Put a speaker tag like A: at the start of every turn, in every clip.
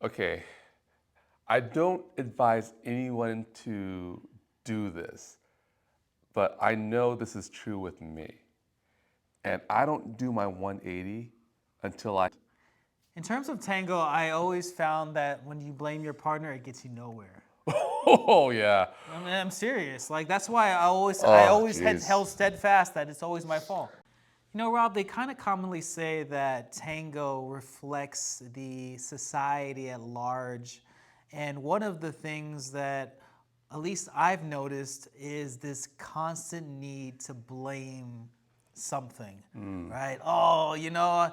A: okay, I don't advise anyone to do this, but I know this is true with me. And I don't do my 180 until I.
B: In terms of tango, I always found that when you blame your partner, it gets you nowhere.
A: Oh, yeah.
B: I mean, I'm serious. Like that's why I
A: Oh,
B: always had
A: jeez.
B: held steadfast that it's always my fault. You know, Rob, they kind of commonly say that tango reflects the society at large. And one of the things that at least I've noticed is this constant need to blame something, right? Oh, you know,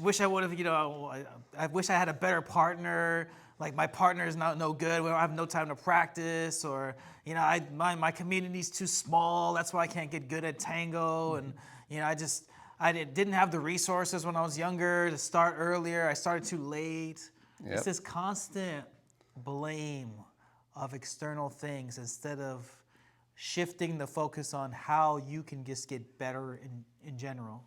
B: wish I would have, you know, I wish I had a better partner. Like my partner is not no good. We don't have no time to practice, or you know, my community's too small. That's why I can't get good at tango. And you know, didn't have the resources when I was younger to start earlier. I started too late. It's
A: Yep.
B: this constant blame of external things instead of shifting the focus on how you can just get better in general.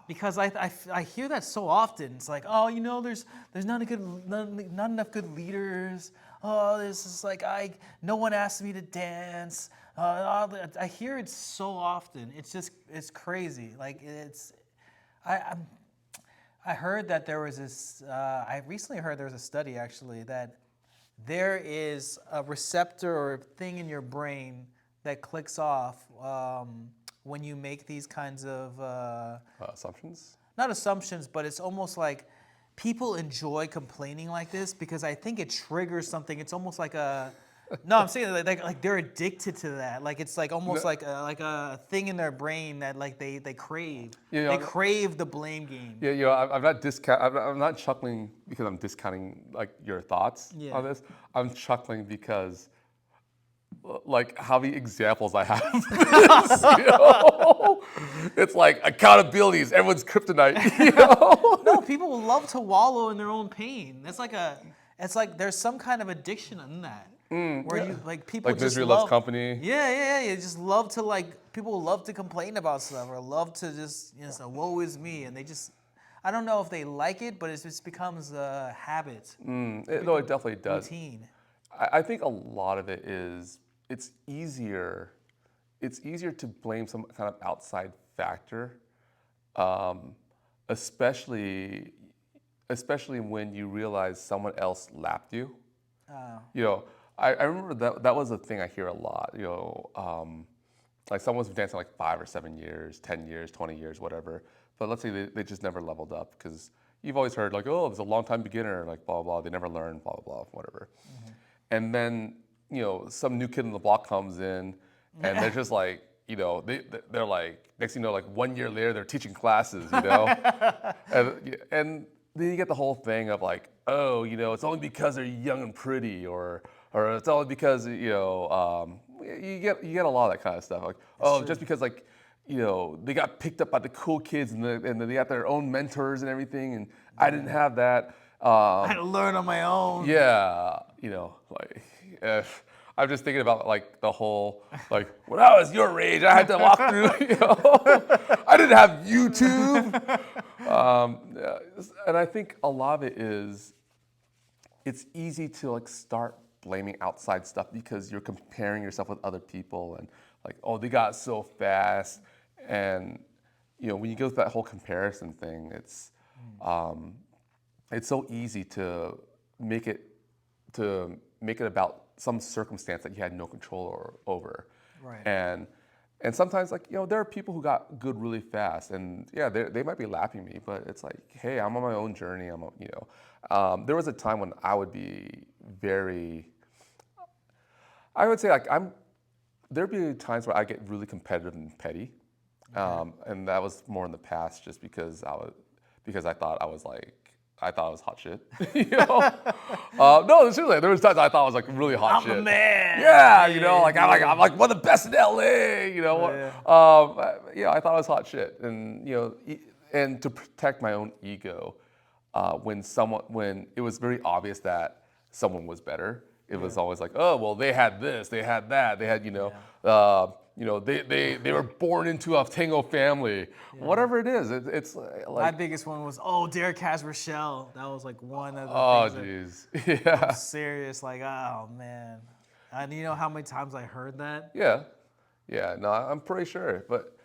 B: Because I hear that so often. It's like, oh, you know, there's not enough good leaders. Oh, this is like no one asked me to dance. I hear it so often. It's crazy. Like I'm I heard that there was this. I recently heard there was a study actually that there is a receptor or thing in your brain that clicks off when you make these kinds of
A: Assumptions?
B: not assumptions, but it's almost like people enjoy complaining like this because I think it triggers something. It's almost like a no, I'm saying like they're addicted to that. Like it's like almost
A: No,
B: like a thing in their brain that like they crave.
A: you
B: They
A: know,
B: crave the blame game.
A: yeah, I'm not I'm not chuckling because I'm discounting like your thoughts
B: Yeah.
A: on this. I'm chuckling because like how many examples I have. Of this, you know? It's like accountability is everyone's kryptonite. You know?
B: No, people love to wallow in their own pain. It's like there's some kind of addiction in that, where
A: Yeah.
B: you like people
A: Like
B: just
A: misery loves
B: love.
A: company.
B: Yeah. You just love to like people love to complain about stuff or love to just say, "Woe is me," and they just. I don't know if they like it, but it just becomes a habit,
A: No, it definitely does.
B: routine.
A: I think a lot of it is it's easier. It's easier to blame some kind of outside factor, um, especially especially when you realize someone else lapped you.
B: Oh,
A: You know, I remember that was a thing I hear a lot. Like someone's been dancing like 5 or 7 years, 10 years, 20 years, whatever. But let's say they just never leveled up because you've always heard like, oh, there's a long time beginner, like blah blah blah. They never learn, blah blah blah, whatever. And then some new kid on the block comes in, and they're just like they're like next thing you know like 1 year later they're teaching classes, and then you get the whole thing of like, oh, it's only because they're young and pretty, or it's only because you get a lot of that kind of stuff. Like, oh,
B: true.
A: just because like they got picked up by the cool kids and they got their own mentors and everything, and I didn't have that.
B: I had to learn on my own.
A: Yeah, like. I'm just thinking about like the whole like when I was your age, I had to walk through. I didn't have YouTube, yeah, and I think a lot of it is it's easy to like start blaming outside stuff because you're comparing yourself with other people and like, oh, they got so fast, and when you go through that whole comparison thing, it's so easy to make it about some circumstance that you had no control over.
B: Right.
A: And sometimes like there are people who got good really fast, and yeah, they might be lapping me, but it's like, hey, I'm on my own journey. There was a time when I would be I would say like there'd be times where I get really competitive and petty, and that was more in the past just because I thought I thought I was hot shit. No, seriously, there was times I thought I was like really hot shit.
B: I'm the man.
A: Yeah, I'm like one of the best in LA. I thought I was hot shit, and and to protect my own ego, when it was very obvious that someone was better, It was always like, oh, well, they had this, they had that, they had, they were born into a Tango family. Whatever it is, it's like,
B: My biggest one was, Derek has Rochelle. That was like one of the
A: oh,
B: things
A: jeez,
B: that
A: yeah,
B: was serious. Like, oh man, and you know how many times I heard that?
A: yeah, yeah. No, I'm pretty sure, but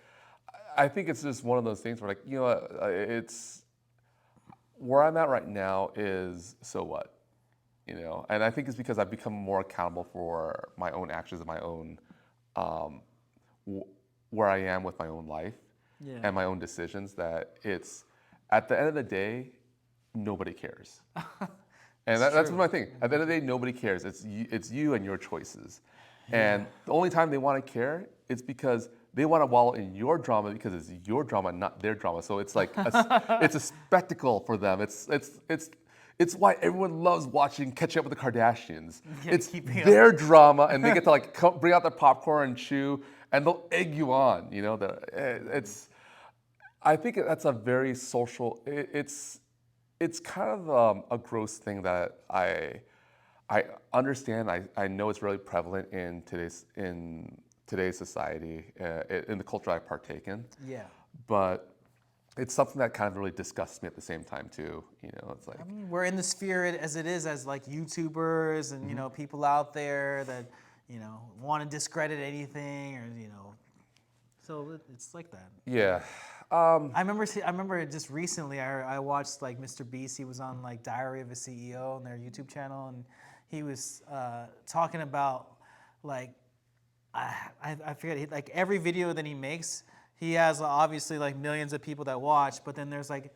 A: I think it's just one of those things where, like, it's where I'm at right now is so what, and I think it's because I've become more accountable for my own actions and my own where I am with my own life
B: Yeah.
A: and my own decisions. That it's at the end of the day, nobody cares, and that's
B: true.
A: my thing. At the end of the day, nobody cares. It's you and your choices, and the only time they want to care is because they want to wallow in your drama because it's your drama, not their drama. So it's like it's a spectacle for them. It's why everyone loves watching Catching Up with the Kardashians.
B: Yeah,
A: It's
B: keeping up.
A: their drama, and they get to like bring out their popcorn and chew, and they'll egg you on. It's. I think that's a very social. It's kind of a gross thing that I understand. I know it's really prevalent in today's society, in the culture I partake in.
B: Yeah.
A: But it's something that kind of really disgusts me at the same time too. It's like,
B: I mean, we're in the sphere as it is as like YouTubers and people out there that want to discredit anything or so it's like that.
A: yeah,
B: I remember just recently I watched like Mr. Beast. He was on like Diary of a CEO on their YouTube channel, and he was talking about like I forget like every video that he makes, he has obviously like millions of people that watch, but then there's like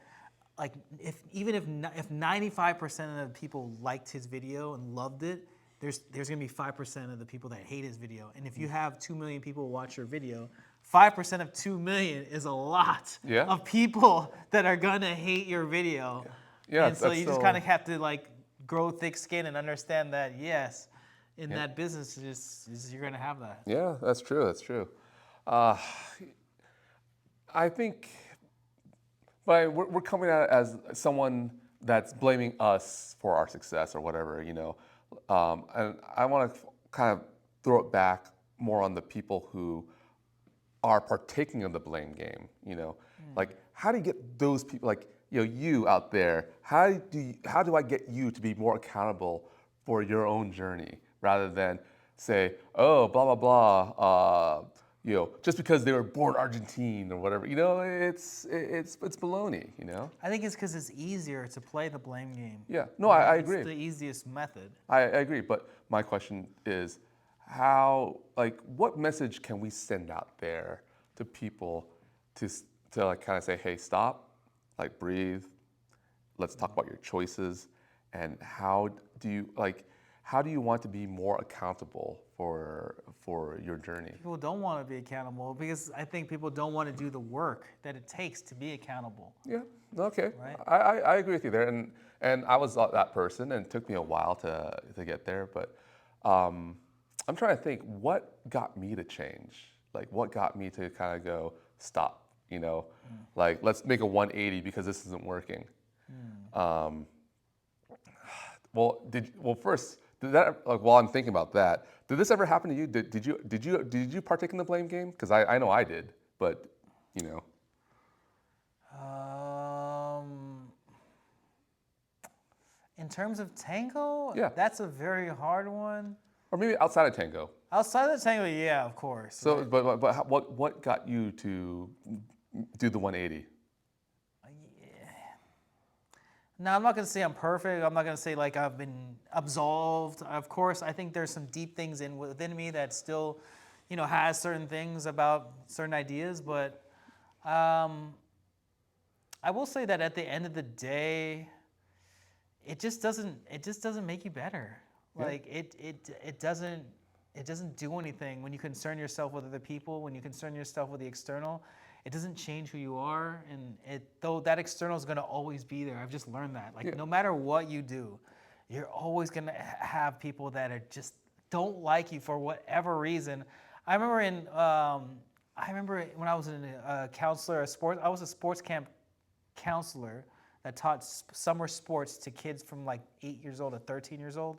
B: if 95% of the people liked his video and loved it, there's gonna be 5% of the people that hate his video. And if you have 2 million people watch your video, 5% of 2 million is a lot of people that are gonna hate your video.
A: Yeah,
B: and so you just kind of have to like grow thick skin and understand that yes, in that business, you're gonna have that.
A: yeah, that's true. That's true. I think, but we're coming at it as someone that's blaming us for our success or whatever, and I want to kind of throw it back more on the people who are partaking of the blame game. Like, how do you get those people, like you out there? How do I get you to be more accountable for your own journey rather than say, oh, blah blah blah. Just because they were born Argentine or whatever, it's baloney,
B: I think it's because it's easier to play the blame game.
A: Yeah, no, I agree.
B: It's the easiest method.
A: I agree, but my question is, what message can we send out there to people to like kind of say, hey, stop, like breathe, let's talk about your choices, and how do you want to be more accountable for your journey?
B: People don't want to be accountable because I think people don't want to do the work that it takes to be accountable.
A: Yeah. Okay.
B: Right?
A: I agree with you there, and I was that person, and it took me a while to get there, but I'm trying to think what got me to change, like what got me to kind of go stop, like let's make a 180 because this isn't working. First, did that, like, while I'm thinking about that, did this ever happen to you? Did you partake in the blame game? Because I know I did, but
B: In terms of tango,
A: Yeah.
B: that's a very hard one.
A: or maybe outside of tango.
B: Outside of tango, yeah, of course.
A: So,
B: right?
A: but what got you to do the 180?
B: Now, I'm not going to say I'm perfect. I'm not going to say like I've been absolved. Of course, I think there's some deep things within me that still, has certain things about certain ideas. But I will say that at the end of the day, it just doesn't make you better.
A: Yeah.
B: Like it doesn't do anything when you concern yourself with other people. When you concern yourself with the external. It doesn't change who you are, and though that external is going to always be there. I've just learned that. Like, no matter what you do, you're always going to have people that are just don't like you for whatever reason. I remember when I was a counselor, I was a sports camp counselor that taught summer sports to kids from like 8 years old to 13 years old.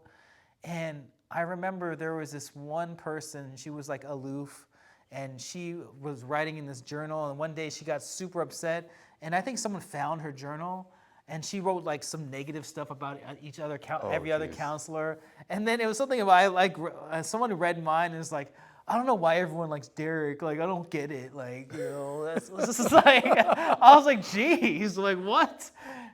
B: And I remember there was this one person, she was like aloof, and she was writing in this journal, and one day she got super upset, and I think someone found her journal, and she wrote like some negative stuff about every other
A: geez.
B: counselor, and then it was something about someone read mine and was like, I don't know why everyone likes Derek. Like, I don't get it. Like, that's it's just like, I was like, geez, like what?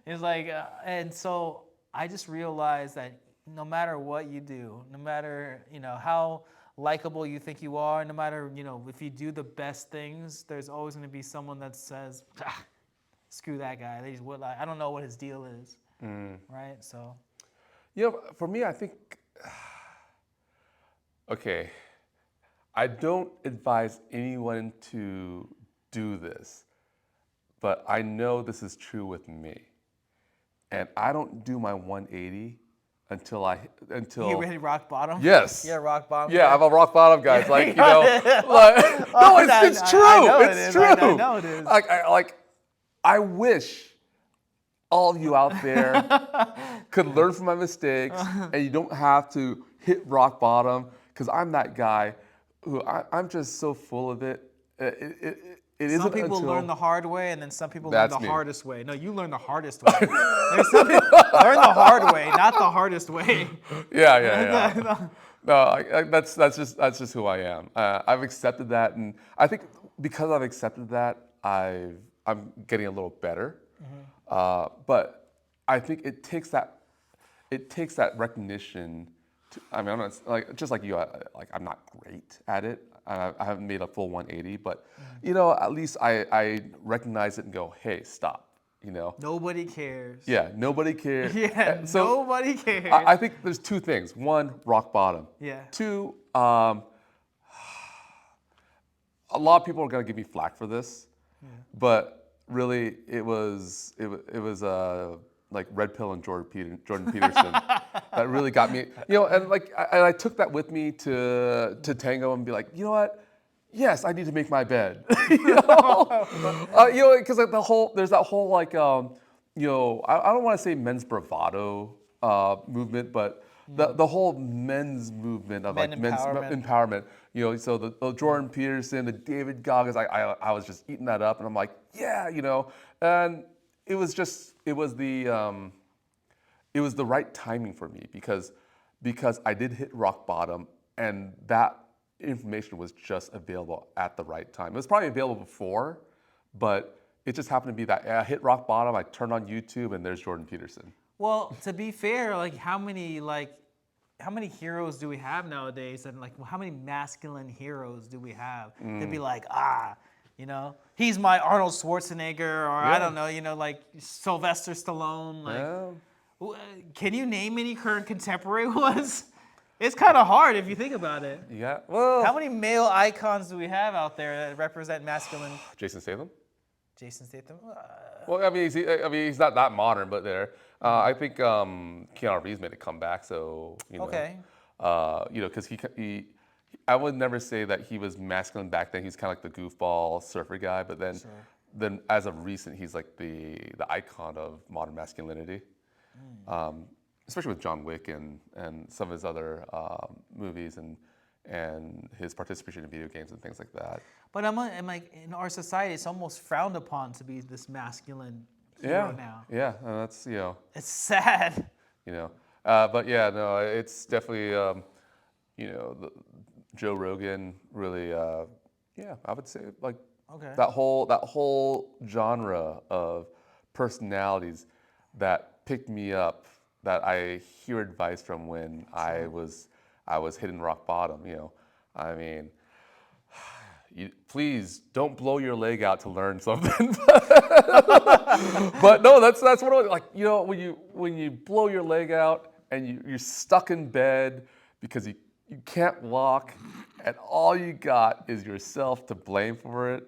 B: It's like, and so I just realized that no matter what you do, no matter, how likable you think you are, no matter, if you do the best things, there's always going to be someone that says, screw that guy. I don't know what his deal is. Right? So.
A: For me, I think, okay, I don't advise anyone to do this, but I know this is true with me. And I don't do my 180 until
B: You hit rock bottom?
A: Yes.
B: Yeah, rock bottom.
A: Yeah, I'm a rock bottom guy. It's like, no, it's true.
B: I know
A: it's
B: it is.
A: true.
B: I know it is.
A: I wish all of you out there could learn from my mistakes, and you don't have to hit rock bottom, because I'm that guy who I'm just so full of it.
B: Some people learn the hard way, and then some people learn
A: That's
B: the
A: me.
B: hardest way. No, you learn the hardest way. There's some people learn the hard way, not the hardest way.
A: Yeah. No, that's just who I am. I've accepted that, and I think because I've accepted that, I'm getting a little better. But I think it takes that recognition. I'm not just like you. I'm not great at it. I haven't made a full 180, but at least I recognize it and go, hey, stop.
B: Nobody cares.
A: Yeah, nobody cares.
B: Yeah,
A: So
B: nobody cares.
A: I think there's two things. One, rock bottom.
B: Yeah.
A: Two, a lot of people are gonna give me flack for this, but really it was like Red Pill and Jordan Peterson that really got me. And I took that with me to Tango and be like, you know what? Yes, I need to make my bed. Because there's that whole I don't want to say men's bravado movement, but the whole men's movement of men's empowerment. So the Jordan Peterson, the David Goggins, I was just eating that up, and I'm like, yeah, and it was the right timing for me because I did hit rock bottom, and that information was just available at the right time. It was probably available before, but it just happened to be that I hit rock bottom, I turned on YouTube, and there's Jordan Peterson.
B: Well, to be fair, how many heroes do we have nowadays, and how many masculine heroes do we have? They'd be like, he's my Arnold Schwarzenegger, or I don't know, like Sylvester Stallone. Can you name any current contemporary ones? It's kind of hard if you think about it.
A: Yeah. Well,
B: how many male icons do we have out there that represent masculine?
A: Jason Statham.
B: Jason Statham.
A: Well, he's not that modern, but there. I think Keanu Reeves made a comeback, so
B: Okay.
A: Because I would never say that he was masculine back then. He's kind of like the goofball surfer guy, but then as of recent, he's like the icon of modern masculinity. Especially with John Wick and some of his other movies and his participation in video games and things like that.
B: But I'm like, in our society, it's almost frowned upon to be this masculine hero now.
A: Yeah, and that's
B: It's sad.
A: But yeah, no, it's definitely Joe Rogan really. I would say that whole genre of personalities that picked me up, that I hear advice from when I was hitting rock bottom. I mean, please don't blow your leg out to learn something. But no, that's what when you blow your leg out and you're stuck in bed because you can't walk, and all you got is yourself to blame for it.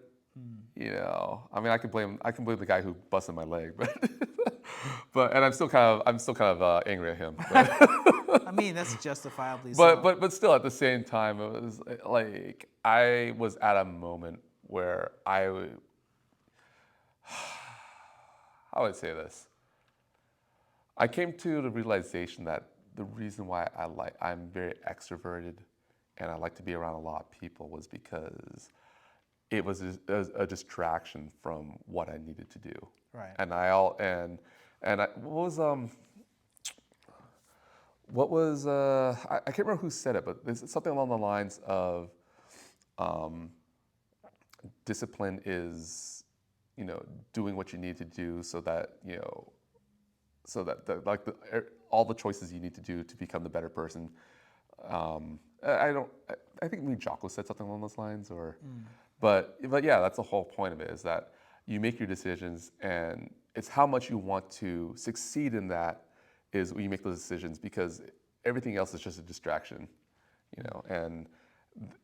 A: I mean, I can blame the guy who busted my leg, but and I'm still kind of angry at him.
B: I mean, that's justifiably so.
A: But still, at the same time, it was like I was at a moment where how would I say this? I came to the realization that the reason why I'm very extroverted and I like to be around a lot of people was because it was a distraction from what I needed to do.
B: Right.
A: And what was I can't remember who said it, but there's something along the lines of discipline is, doing what you need to do so that, all the choices you need to do to become the better person. I think me and Jocko said something along those lines, but yeah, that's the whole point of it, is that you make your decisions, and it's how much you want to succeed in that is when you make those decisions, because everything else is just a distraction, and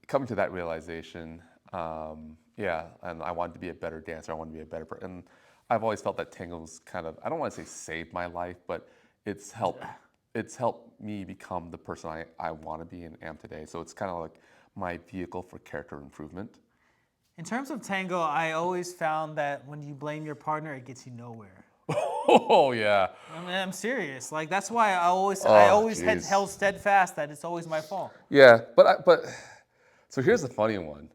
A: coming to that realization, yeah, and I wanted to be a better dancer, I wanted to be a better person, and I've always felt that tango's kind of, I don't want to say saved my life, but it's helped me become the person I want to be and am today. So it's kind of like my vehicle for character improvement.
B: In terms of tango, I always found that when you blame your partner, it gets you nowhere.
A: Oh yeah.
B: I mean, I'm serious. Like that's why I always
A: Geez.
B: held steadfast that it's always my fault.
A: Yeah, but so here's the funny one.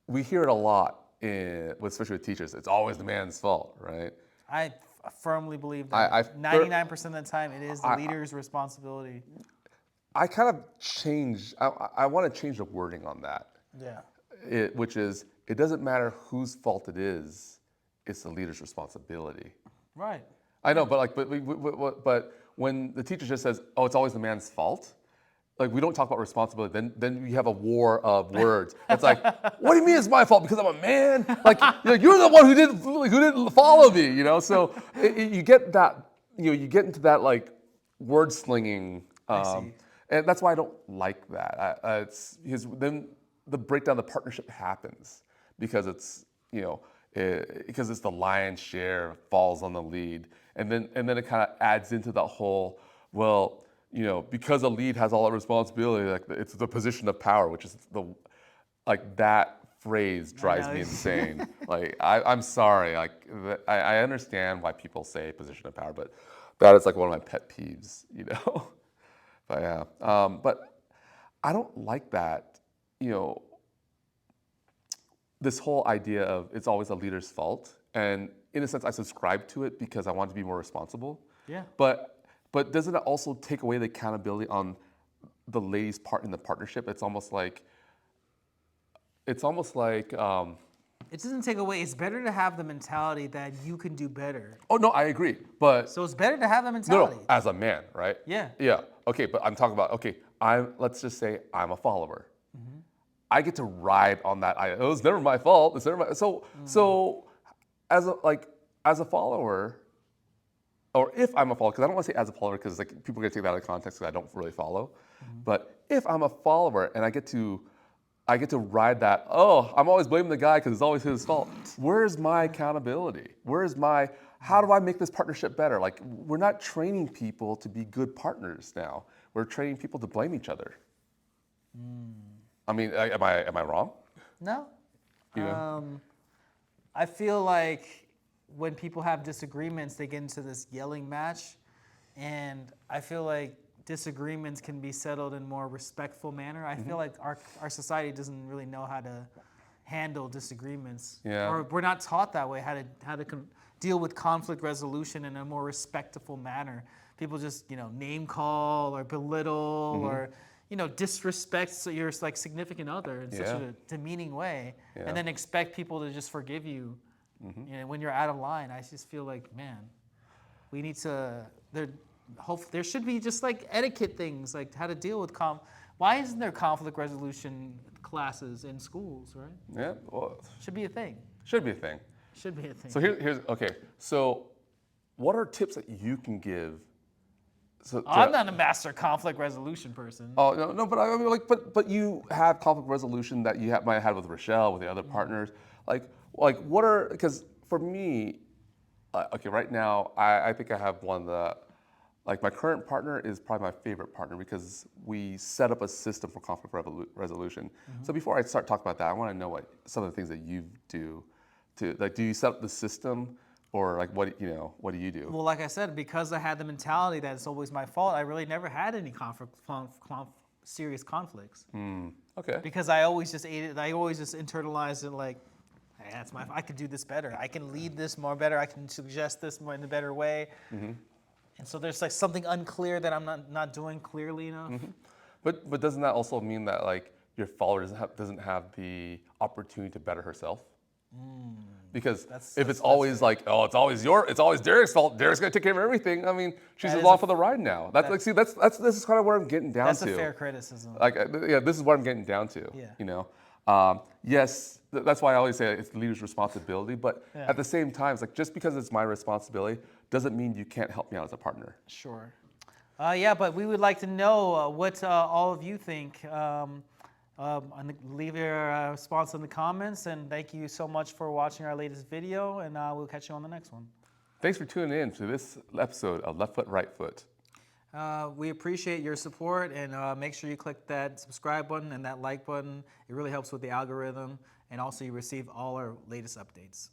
A: We hear it a lot, especially with teachers. It's always the man's fault, right?
B: I firmly believe that 99% of the time it is the leader's responsibility.
A: I kind of I want to change the wording on that.
B: Yeah.
A: Which is, it doesn't matter whose fault it is, it's the leader's responsibility.
B: Right.
A: I know, but but when the teacher just says, "Oh, it's always the man's fault," like we don't talk about responsibility. Then you have a war of words. It's like, what do you mean it's my fault because I'm a man? Like you're the one who didn't follow me. So you get that. You get into that like word slinging.
B: I see.
A: And that's why I don't like that. It's because then the breakdown of the partnership happens because it's because it's the lion's share falls on the lead, and then it kind of adds into that whole, well, because the lead has all that responsibility, like it's the position of power, which is that phrase drives me insane. Like I'm sorry, like I understand why people say position of power, but that is like one of my pet peeves, But yeah, but I don't like that, this whole idea of it's always a leader's fault. And in a sense, I subscribe to it because I want to be more responsible.
B: Yeah.
A: But doesn't it also take away the accountability on the lady's part in the partnership? It's almost like.
B: It doesn't take away. It's better to have the mentality that you can do better.
A: Oh no, I agree. But
B: So it's better to have the mentality.
A: no, as a man, right?
B: Yeah.
A: Yeah. Okay, but I'm talking about let's just say I'm a follower. I get to ride on that. It was never my fault. It's never my, so as a follower, or if I'm a follower, because I don't want to say as a follower because people are gonna take that out of context because I don't really follow. But if I'm a follower and I get to ride that, I'm always blaming the guy because it's always his fault. Where's my accountability? How do I make this partnership better? Like, we're not training people to be good partners now. We're training people to blame each other. I mean, am I wrong?
B: No.
A: Yeah.
B: I feel like when people have disagreements, they get into this yelling match, and I feel like disagreements can be settled in a more respectful manner. I feel like our society doesn't really know how to handle disagreements, or we're not taught that way, how to deal with conflict resolution in a more respectful manner. People just name call or belittle or disrespect your significant other in such a demeaning way, and then expect people to just forgive you, when you're out of line. I just feel like, man, we need to. There should be just etiquette things, like how to deal with Why isn't there conflict resolution classes in schools, right?
A: Yeah. Well,
B: Should be a thing.
A: should be a thing.
B: Should be a thing.
A: So here's okay. So, what are tips that you can give?
B: I'm not a master conflict resolution person.
A: Oh no, but I mean, but you have conflict resolution that you might have had with Rochelle, with the other partners. Like what are, because for me, right now I think I have one of the, my current partner is probably my favorite partner because we set up a system for conflict resolution. So before I start talking about that, I want to know what some of the things that you do do you set up the system or like what what do you do?
B: Well, like I said, because I had the mentality that it's always my fault, I really never had any serious conflicts.
A: Okay.
B: Because I always just ate it. I always just internalized it like, hey, that's my. I could do this better. I can lead this more better. I can suggest this more in a better way. And so there's like something unclear that I'm not doing clearly enough.
A: But doesn't that also mean that like your follower doesn't have the opportunity to better herself? Because if it's always like, oh, it's always Derek's fault. Derek's gonna take care of everything. I mean, she's along for the ride now. This is kind of where I'm getting down
B: That's
A: to.
B: a fair criticism.
A: Like, yeah, this is what I'm getting down to.
B: Yeah.
A: Yes, that's why I always say it's the leader's responsibility. But
B: Yeah.
A: at the same time, it's like just because it's my responsibility doesn't mean you can't help me out as a partner.
B: Sure. Yeah, but we would like to know what all of you think. Leave your response in the comments, and thank you so much for watching our latest video, and we'll catch you on the next one.
A: Thanks for tuning in to this episode of Left Foot, Right Foot.
B: We appreciate your support, and make sure you click that subscribe button and that like button. It really helps with the algorithm, and also you receive all our latest updates.